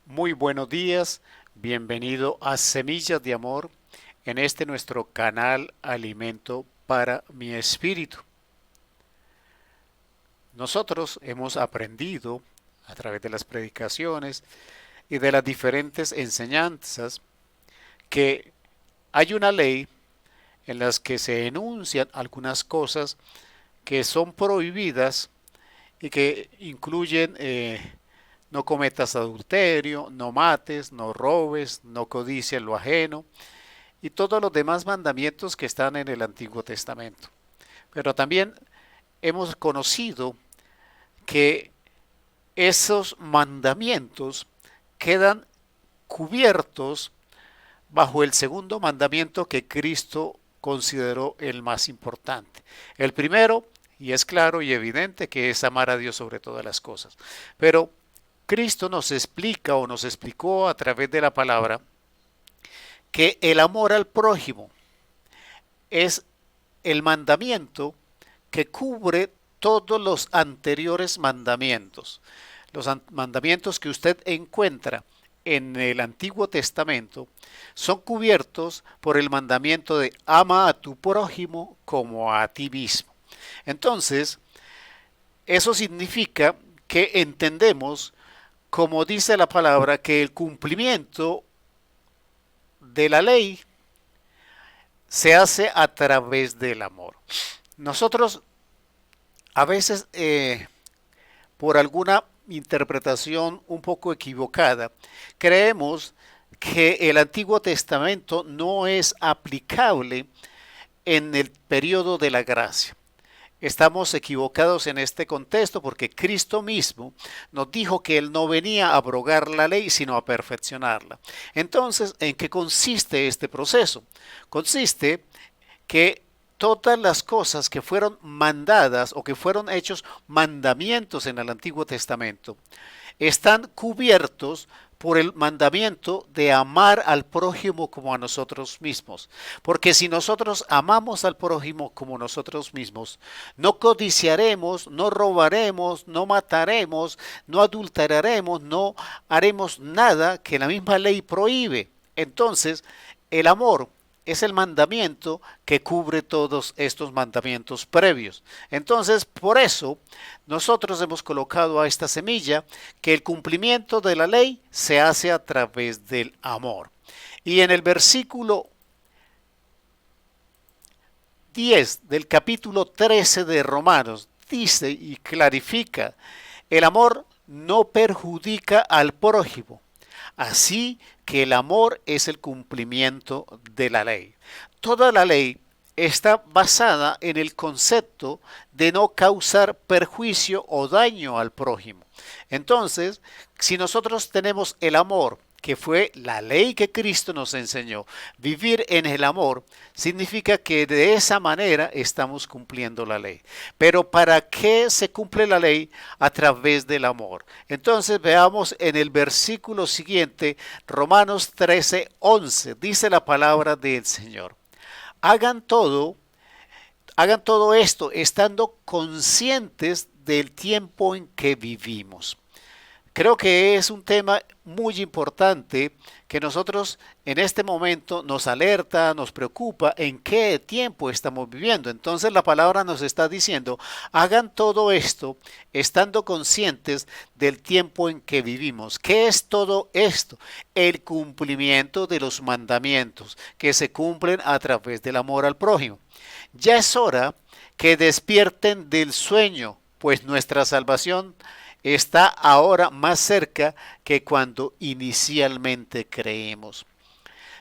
Muy buenos días, bienvenido a Semillas de Amor en este nuestro canal Alimento para mi Espíritu. Nosotros hemos aprendido a través de las predicaciones y de las diferentes enseñanzas que hay una ley en las que se enuncian algunas cosas que son prohibidas y que incluyen no cometas adulterio, no mates, no robes, no codicies lo ajeno y todos los demás mandamientos que están en el Antiguo Testamento. Pero también hemos conocido que esos mandamientos quedan cubiertos bajo el segundo mandamiento que Cristo consideró el más importante. El primero, y es claro y evidente, que es amar a Dios sobre todas las cosas. Pero Cristo nos explica o nos explicó a través de la palabra que el amor al prójimo es el mandamiento que cubre todos los anteriores mandamientos. Los mandamientos que usted encuentra en el Antiguo Testamento son cubiertos por el mandamiento de ama a tu prójimo como a ti mismo. Entonces, eso significa que entendemos, como dice la palabra, que el cumplimiento de la ley se hace a través del amor. Nosotros a veces, por alguna interpretación un poco equivocada, creemos que el Antiguo Testamento no es aplicable en el periodo de la gracia. Estamos equivocados en este contexto porque Cristo mismo nos dijo que Él no venía a abrogar la ley, sino a perfeccionarla. Entonces, ¿en qué consiste este proceso? Consiste que todas las cosas que fueron mandadas o que fueron hechos mandamientos en el Antiguo Testamento están cubiertos por el mandamiento de amar al prójimo como a nosotros mismos. Porque si nosotros amamos al prójimo como nosotros mismos, no codiciaremos, no robaremos, no mataremos, no adulteraremos, no haremos nada que la misma ley prohíbe. Entonces, el amor es el mandamiento que cubre todos estos mandamientos previos. Entonces, por eso, nosotros hemos colocado a esta semilla que el cumplimiento de la ley se hace a través del amor. Y en el versículo 10 del capítulo 13 de Romanos dice y clarifica, el amor no perjudica al prójimo, así que el amor es el cumplimiento de la ley. Toda la ley está basada en el concepto de no causar perjuicio o daño al prójimo. Entonces, si nosotros tenemos el amor, que fue la ley que Cristo nos enseñó, vivir en el amor, significa que de esa manera estamos cumpliendo la ley. Pero ¿para qué se cumple la ley? A través del amor. Entonces veamos en el versículo siguiente, Romanos 13:11, dice la palabra del Señor. Hagan todo, hagan todo esto estando conscientes del tiempo en que vivimos. Creo que es un tema muy importante que nosotros en este momento nos alerta, nos preocupa en qué tiempo estamos viviendo. Entonces la palabra nos está diciendo, hagan todo esto estando conscientes del tiempo en que vivimos. ¿Qué es todo esto? El cumplimiento de los mandamientos que se cumplen a través del amor al prójimo. Ya es hora que despierten del sueño, pues nuestra salvación está ahora más cerca que cuando inicialmente creemos.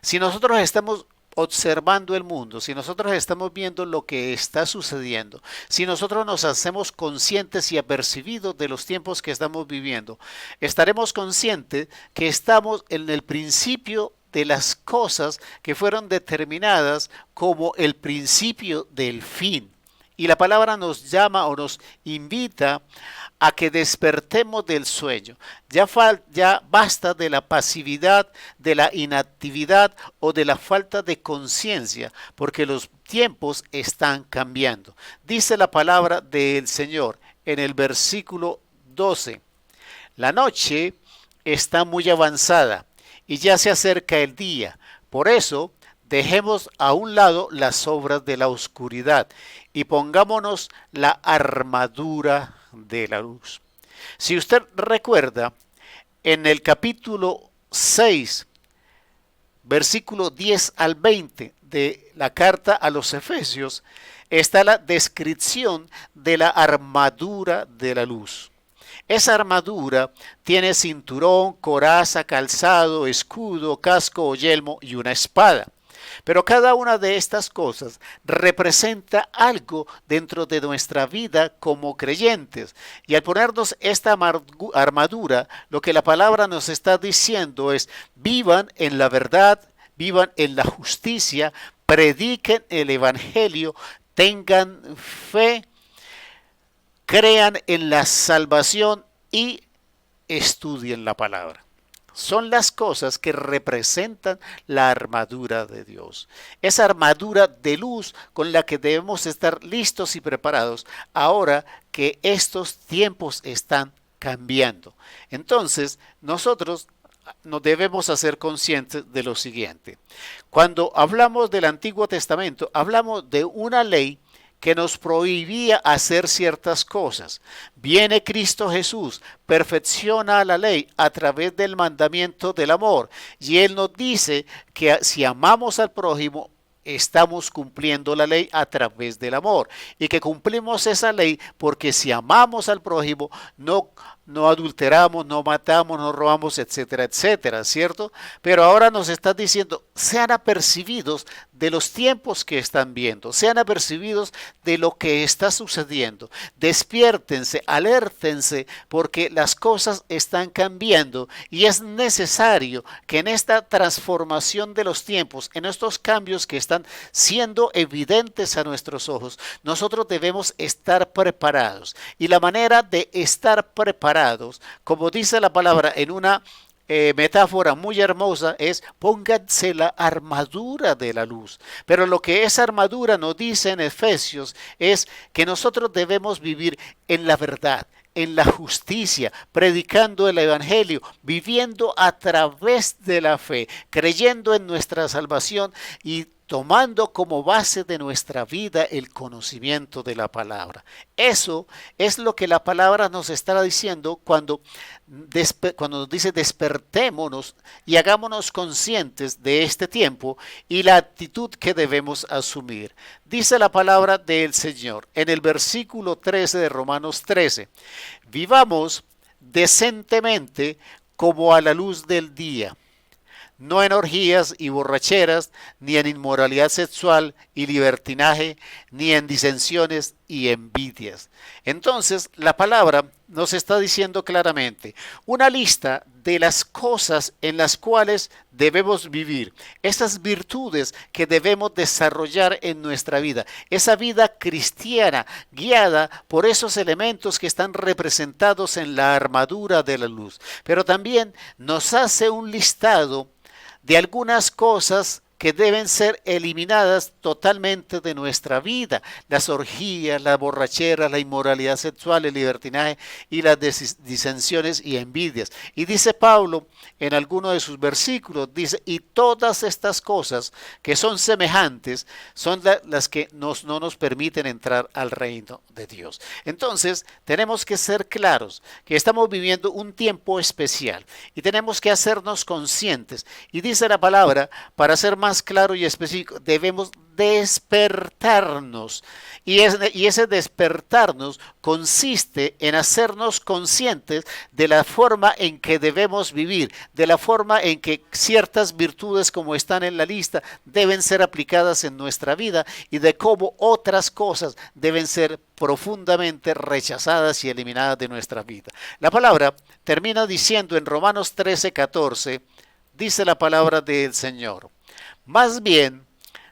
Si nosotros estamos observando el mundo, si nosotros estamos viendo lo que está sucediendo, si nosotros nos hacemos conscientes y apercibidos de los tiempos que estamos viviendo, estaremos conscientes que estamos en el principio de las cosas que fueron determinadas como el principio del fin. Y la palabra nos llama o nos invita a que despertemos del sueño. Ya basta de la pasividad, de la inactividad o de la falta de conciencia, porque los tiempos están cambiando. Dice la palabra del Señor en el versículo 12. La noche está muy avanzada y ya se acerca el día. Por eso, dejemos a un lado las obras de la oscuridad y pongámonos la armadura de la luz. Si usted recuerda, en el capítulo 6, versículo 10 al 20 de la carta a los Efesios, está la descripción de la armadura de la luz. Esa armadura tiene cinturón, coraza, calzado, escudo, casco o yelmo y una espada. Pero cada una de estas cosas representa algo dentro de nuestra vida como creyentes. Y al ponernos esta armadura, lo que la palabra nos está diciendo es: vivan en la verdad, vivan en la justicia, prediquen el evangelio, tengan fe, crean en la salvación y estudien la palabra. Son las cosas que representan la armadura de Dios. Esa armadura de luz con la que debemos estar listos y preparados ahora que estos tiempos están cambiando. Entonces, nosotros nos debemos hacer conscientes de lo siguiente. Cuando hablamos del Antiguo Testamento, hablamos de una ley que nos prohibía hacer ciertas cosas. Viene Cristo Jesús, perfecciona la ley a través del mandamiento del amor, y Él nos dice que si amamos al prójimo, estamos cumpliendo la ley a través del amor, y que cumplimos esa ley porque si amamos al prójimo, no adulteramos, no matamos, no robamos, etcétera, etcétera, ¿cierto? Pero ahora nos está diciendo: sean apercibidos de los tiempos que están viendo, sean apercibidos de lo que está sucediendo, despiértense, alértense, porque las cosas están cambiando y es necesario que en esta transformación de los tiempos, en estos cambios que están siendo evidentes a nuestros ojos, nosotros debemos estar preparados. Y la manera de estar preparados, como dice la palabra en una metáfora muy hermosa, es: pónganse la armadura de la luz. Pero lo que esa armadura nos dice en Efesios es que nosotros debemos vivir en la verdad, en la justicia, predicando el evangelio, viviendo a través de la fe, creyendo en nuestra salvación y tomando como base de nuestra vida el conocimiento de la palabra. Eso es lo que la palabra nos está diciendo cuando nos dice: despertémonos y hagámonos conscientes de este tiempo y la actitud que debemos asumir. Dice la palabra del Señor en el versículo 13 de Romanos 13: vivamos decentemente como a la luz del día, no en orgías y borracheras, ni en inmoralidad sexual y libertinaje, ni en disensiones y envidias. Entonces, la palabra nos está diciendo claramente una lista de las cosas en las cuales debemos vivir, esas virtudes que debemos desarrollar en nuestra vida, esa vida cristiana guiada por esos elementos que están representados en la armadura de la luz. Pero también nos hace un listado de algunas cosas que deben ser eliminadas totalmente de nuestra vida: las orgías, la borrachera, la inmoralidad sexual, el libertinaje y las disensiones y envidias. Y dice Pablo en alguno de sus versículos, dice: y todas estas cosas que son semejantes son las que no nos permiten entrar al reino de Dios. Entonces tenemos que ser claros que estamos viviendo un tiempo especial y tenemos que hacernos conscientes. Y dice la palabra, para ser más claro y específico, debemos despertarnos. Y ese despertarnos consiste en hacernos conscientes de la forma en que debemos vivir, de la forma en que ciertas virtudes, como están en la lista, deben ser aplicadas en nuestra vida, y de cómo otras cosas deben ser profundamente rechazadas y eliminadas de nuestra vida. La palabra termina diciendo en Romanos 13:14, dice la palabra del Señor: más bien,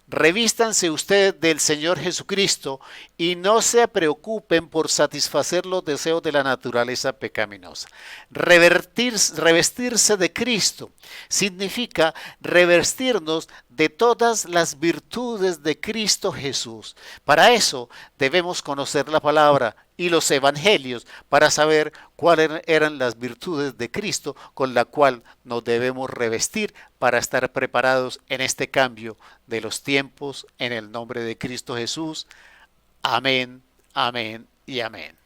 revístanse ustedes del Señor Jesucristo y no se preocupen por satisfacer los deseos de la naturaleza pecaminosa. Revestirse de Cristo significa revestirnos de todas las virtudes de Cristo Jesús. Para eso debemos conocer la palabra y los evangelios para saber cuáles eran las virtudes de Cristo con la cual nos debemos revestir para estar preparados en este cambio de los tiempos en el nombre de Cristo Jesús. Amén, amén y amén.